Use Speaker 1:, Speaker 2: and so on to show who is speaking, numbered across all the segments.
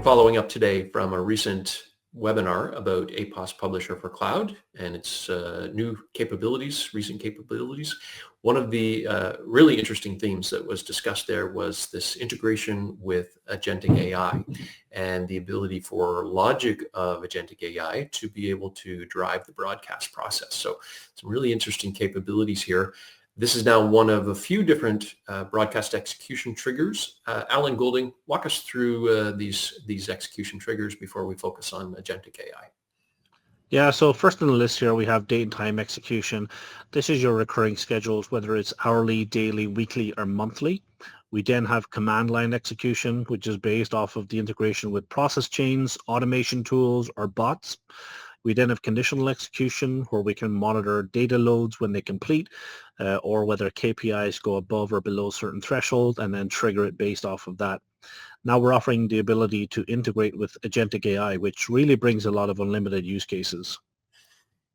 Speaker 1: We're following up today from a recent webinar about APOS Publisher for Cloud and its new capabilities, recent capabilities. One of the really interesting themes that was discussed there was this integration with Agentic AI and the ability for logic of Agentic AI to be able to drive the broadcast process. So some really interesting capabilities here. This is now one of a few different broadcast execution triggers. Alan Goulding, walk us through these execution triggers before we focus on Agentic AI.
Speaker 2: Yeah, so first on the list here, we have date and time execution. This is your recurring schedules, whether it's hourly, daily, weekly, or monthly. We then have command line execution, which is based off of the integration with process chains, automation tools, or bots. We then have conditional execution, where we can monitor data loads when they complete, or whether KPIs go above or below certain thresholds, and then trigger it based off of that. Now we're offering the ability to integrate with Agentic AI, which really brings a lot of unlimited use cases.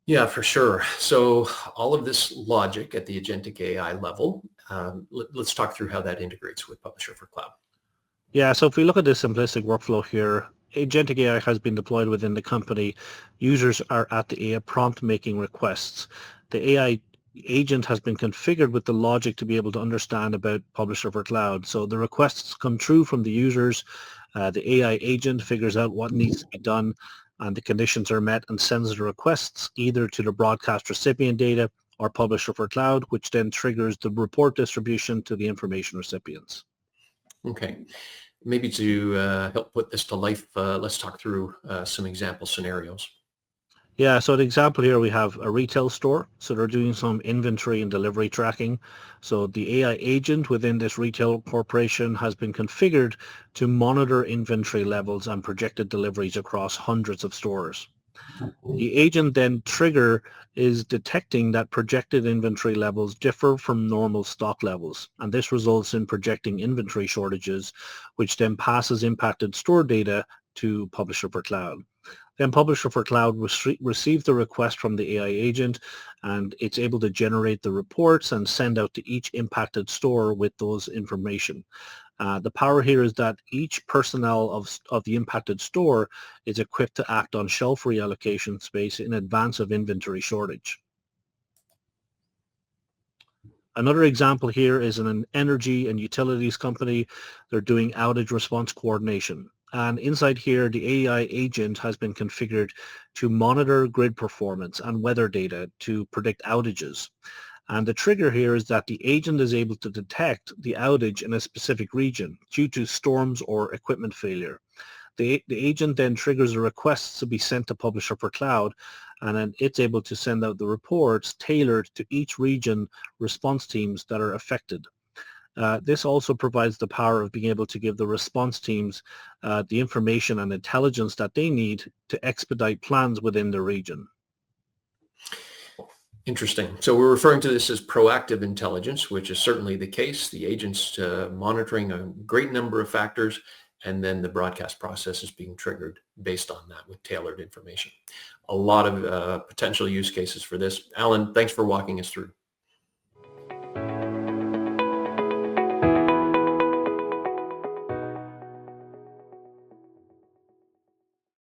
Speaker 1: Yeah, for sure. So all of this logic at the Agentic AI level, let's talk through how that integrates with Publisher for Cloud.
Speaker 2: Yeah, so if we look at this simplistic workflow here, Agentic AI has been deployed within the company. Users are at the AI prompt making requests. The AI agent has been configured with the logic to be able to understand about Publisher for Cloud. So the requests come true from the users. The AI agent figures out what needs to be done, and the conditions are met, and sends the requests either to the broadcast recipient data or Publisher for Cloud, which then triggers the report distribution to the information recipients.
Speaker 1: Okay. Maybe to help put this to life, let's talk through some example scenarios.
Speaker 2: Yeah, so the example here, we have a retail store. So they're doing some inventory and delivery tracking. So the AI agent within this retail corporation has been configured to monitor inventory levels and projected deliveries across hundreds of stores. The agent then trigger is detecting that projected inventory levels differ from normal stock levels, and this results in projecting inventory shortages, which then passes impacted store data to Publisher for Cloud. Then Publisher for Cloud receives the request from the AI agent, and it's able to generate the reports and send out to each impacted store with those information. The power here is that each personnel of the impacted store is equipped to act on shelf reallocation space in advance of inventory shortage. Another example here is an energy and utilities company. They're doing outage response coordination. And inside here, the AI agent has been configured to monitor grid performance and weather data to predict outages. And the trigger here is that the agent is able to detect the outage in a specific region due to storms or equipment failure. The agent then triggers a request to be sent to Publisher for Cloud, and then it's able to send out the reports tailored to each region response teams that are affected. This also provides the power of being able to give the response teams the information and intelligence that they need to expedite plans within the region.
Speaker 1: Interesting. So we're referring to this as proactive intelligence, which is certainly the case. The agent's monitoring a great number of factors, and then the broadcast process is being triggered based on that with tailored information. A lot of potential use cases for this. Alan, thanks for walking us through.